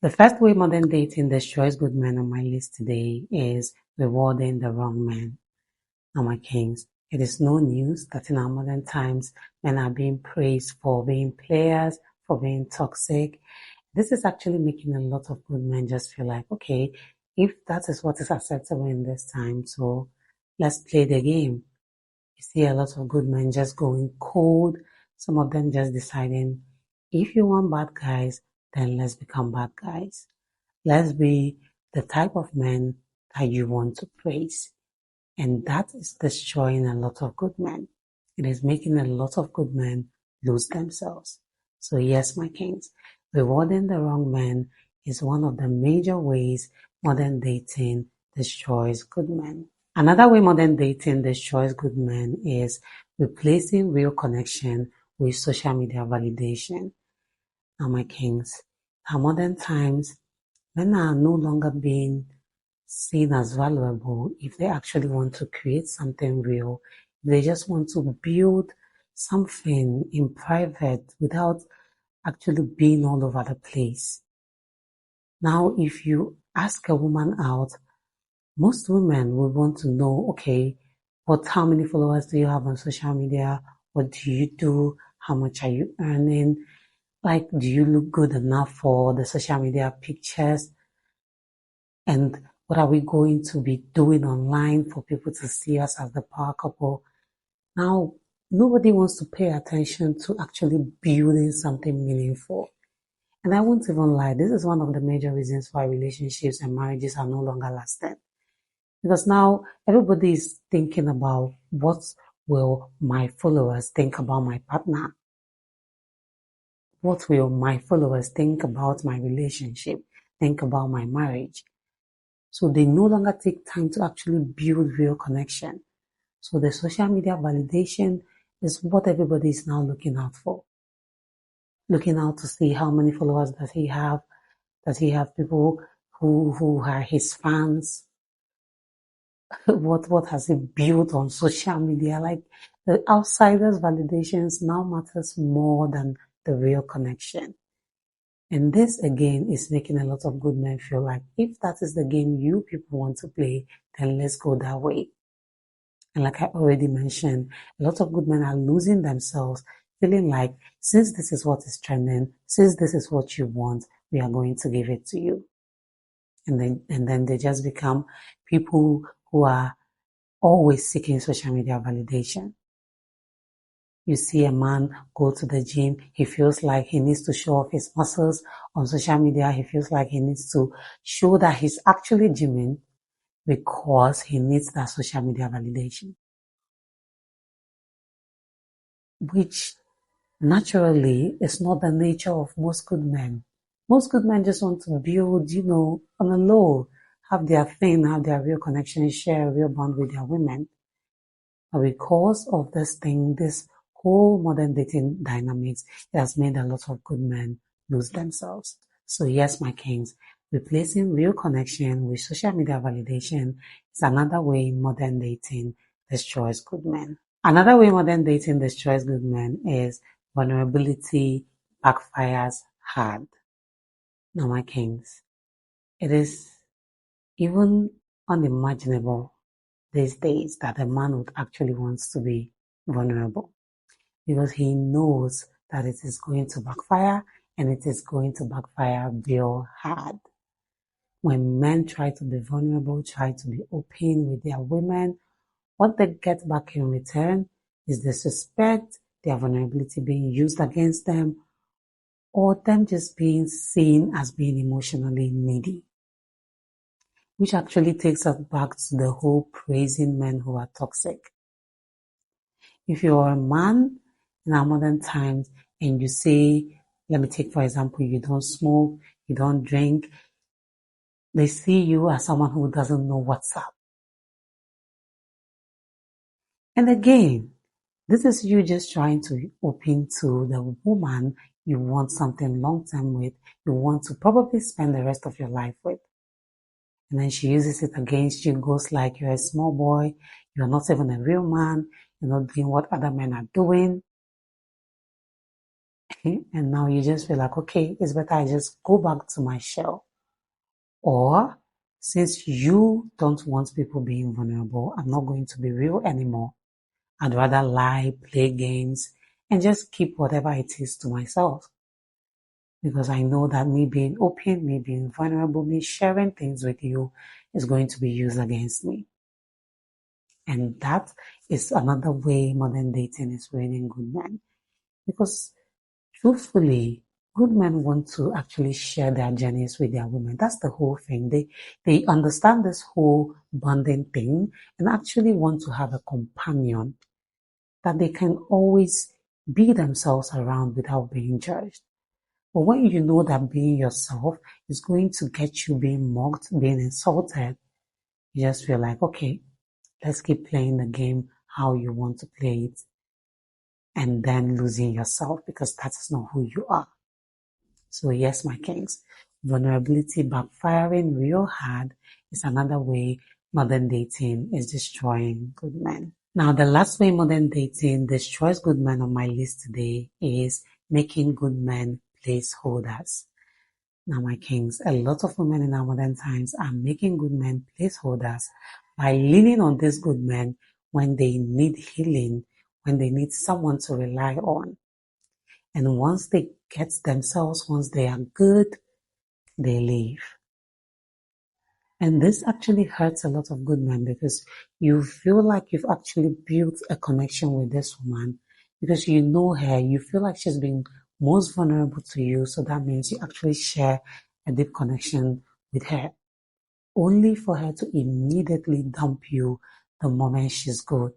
The first way modern dating destroys good men on my list today is rewarding the wrong men. Now, my kings, it is no news that in our modern times, men are being praised for being players, for being toxic. This is actually making a lot of good men just feel like, okay, if that is what is acceptable in this time, so let's play the game. You see a lot of good men just going cold, some of them just deciding, if you want bad guys, then let's become bad guys. Let's be the type of men that you want to praise. And that is destroying a lot of good men. It is making a lot of good men lose themselves. So yes, my kings, rewarding the wrong men is one of the major ways modern dating destroys good men. Another way modern dating destroys good men is replacing real connection with social media validation. Now, my kings, in modern times, men are no longer being seen as valuable if they actually want to create something real. If they just want to build something in private without actually being all over the place. Now, if you ask a woman out, most women will want to know, okay, how many followers do you have on social media? What do you do? How much are you earning? Like, do you look good enough for the social media pictures? And what are we going to be doing online for people to see us as the power couple? Now, nobody wants to pay attention to actually building something meaningful. And I won't even lie, this is one of the major reasons why relationships and marriages are no longer lasting. Because now everybody is thinking about what will my followers think about my partner? What will my followers think about my relationship? Think about my marriage? So they no longer take time to actually build real connection. So the social media validation is what everybody is now looking out for. Looking out to see how many followers does he have? Does he have people who are his fans? What has he built on social media? Like the outsiders' validations now matters more than the real connection. And this again is making a lot of good men feel like if that is the game you people want to play, then let's go that way. And like I already mentioned, a lot of good men are losing themselves, feeling like since this is what is trending, since this is what you want, we are going to give it to you. And then they just become people who are always seeking social media validation. You see a man go to the gym, he feels like he needs to show off his muscles. On social media, he feels like he needs to show that he's actually gymming because he needs that social media validation. Which naturally is not the nature of most good men. Most good men just want to build, on a low, have their thing, have their real connection, share a real bond with their women. But because of this thing, this whole modern dating dynamics, it has made a lot of good men lose themselves. So yes, my kings, replacing real connection with social media validation is another way modern dating destroys good men. Another way modern dating destroys good men is vulnerability backfires hard. Now, my kings, it is even unimaginable these days that a man would actually want to be vulnerable because he knows that it is going to backfire and it is going to backfire real hard. When men try to be vulnerable, try to be open with their women, what they get back in return is disrespect, their vulnerability being used against them, or them just being seen as being emotionally needy. Which actually takes us back to the whole praising men who are toxic. If you're a man in our modern times and you say, let me take for example, you don't smoke, you don't drink, they see you as someone who doesn't know what's up. And again, this is you just trying to be open to the woman you want something long term with, you want to probably spend the rest of your life with. And then she uses it against you, goes like you're a small boy, you're not even a real man, you're not doing what other men are doing. And now you just feel like, okay, it's better I just go back to my shell. Or since you don't want people being vulnerable, I'm not going to be real anymore. I'd rather lie, play games, and just keep whatever it is to myself. Because I know that me being open, me being vulnerable, me sharing things with you is going to be used against me. And that is another way modern dating is ruining good men. Because truthfully, good men want to actually share their journeys with their women. That's the whole thing. They understand this whole bonding thing and actually want to have a companion that they can always be themselves around without being judged. But when you know that being yourself is going to get you being mocked, being insulted, you just feel like, okay, let's keep playing the game how you want to play it and then losing yourself because that is not who you are. So yes, my kings, vulnerability backfiring real hard is another way modern dating is destroying good men. Now, the last way modern dating destroys good men on my list today is making good men placeholders. Now, my kings, a lot of women in our modern times are making good men placeholders by leaning on these good men when they need healing, when they need someone to rely on. And once they get themselves, once they are good, they leave. And this actually hurts a lot of good men because you feel like you've actually built a connection with this woman because you know her, you feel like she's been most vulnerable to you. So that means you actually share a deep connection with her, only for her to immediately dump you the moment she's good.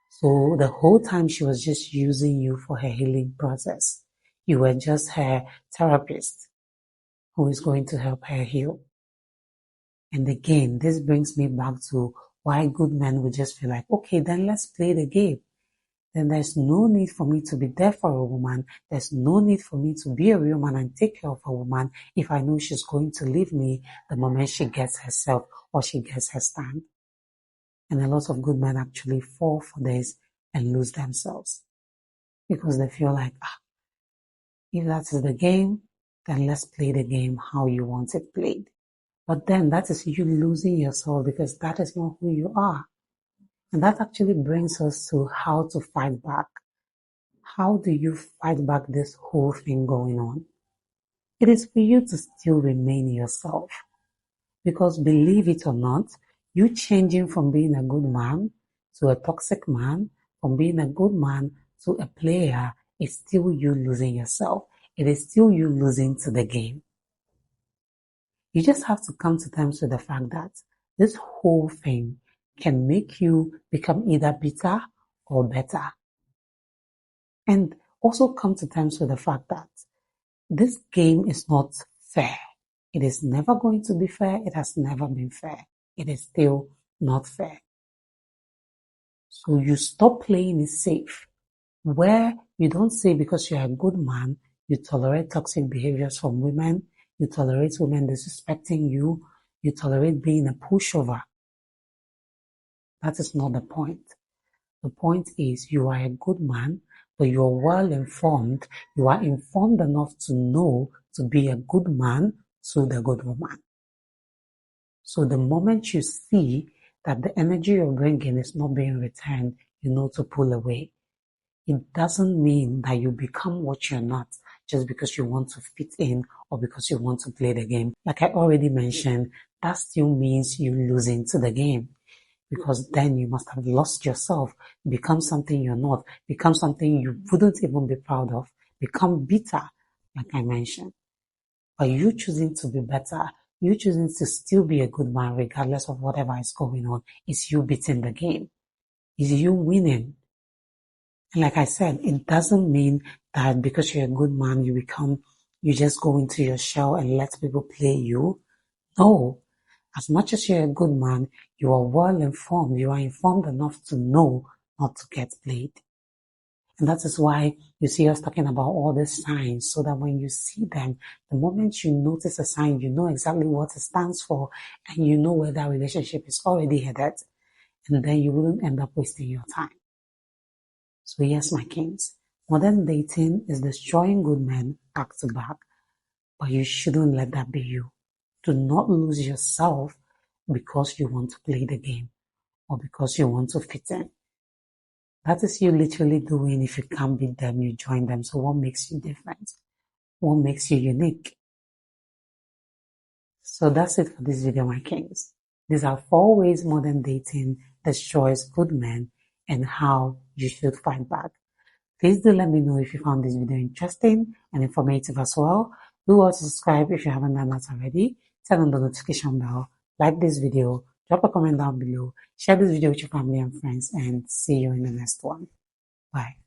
So the whole time she was just using you for her healing process. You were just her therapist who is going to help her heal. And again, this brings me back to why good men would just feel like, okay, then let's play the game. Then there's no need for me to be there for a woman. There's no need for me to be a real man and take care of a woman if I know she's going to leave me the moment she gets herself or she gets her stand. And a lot of good men actually fall for this and lose themselves because they feel like, if that is the game, then let's play the game how you want it played. But then that is you losing yourself because that is not who you are. And that actually brings us to how to fight back. How do you fight back this whole thing going on? It is for you to still remain yourself. Because believe it or not, you changing from being a good man to a toxic man, from being a good man to a player, is still you losing yourself. It is still you losing to the game. You just have to come to terms with the fact that this whole thing can make you become either bitter or better. And also come to terms with the fact that this game is not fair. It is never going to be fair. It has never been fair. It is still not fair. So you stop playing it safe, where you don't say because you're a good man, you tolerate toxic behaviors from women, you tolerate women disrespecting you, you tolerate being a pushover. That is not the point. The point is you are a good man, but you are well informed. You are informed enough to know to be a good man to the good woman. So the moment you see that the energy you're bringing is not being returned, you know to pull away. It doesn't mean that you become what you're not just because you want to fit in or because you want to play the game. Like I already mentioned, that still means you losing to the game. Because then you must have lost yourself, become something you're not, become something you wouldn't even be proud of, become bitter, like I mentioned. But you choosing to be better, you choosing to still be a good man regardless of whatever is going on, is you beating the game, is you winning. And like I said, it doesn't mean that because you're a good man, you just go into your shell and let people play you. No. As much as you're a good man, you are well informed. You are informed enough to know not to get played. And that is why you see us talking about all these signs, so that when you see them, the moment you notice a sign, you know exactly what it stands for, and you know where that relationship is already headed, and then you wouldn't end up wasting your time. So yes, my kings, Modern dating is destroying good men back to back, but you shouldn't let that be you. Do not lose yourself because you want to play the game or because you want to fit in. That is you literally doing if you can't beat them, you join them. So what makes you different? What makes you unique? So that's it for this video, my kings. These are 4 ways modern dating destroys good men and how you should fight back. Please do let me know if you found this video interesting and informative as well. Do also subscribe if you haven't done that already. Turn on the notification bell. Like this video. Drop a comment down below. Share this video with your family and friends and see you in the next one. Bye.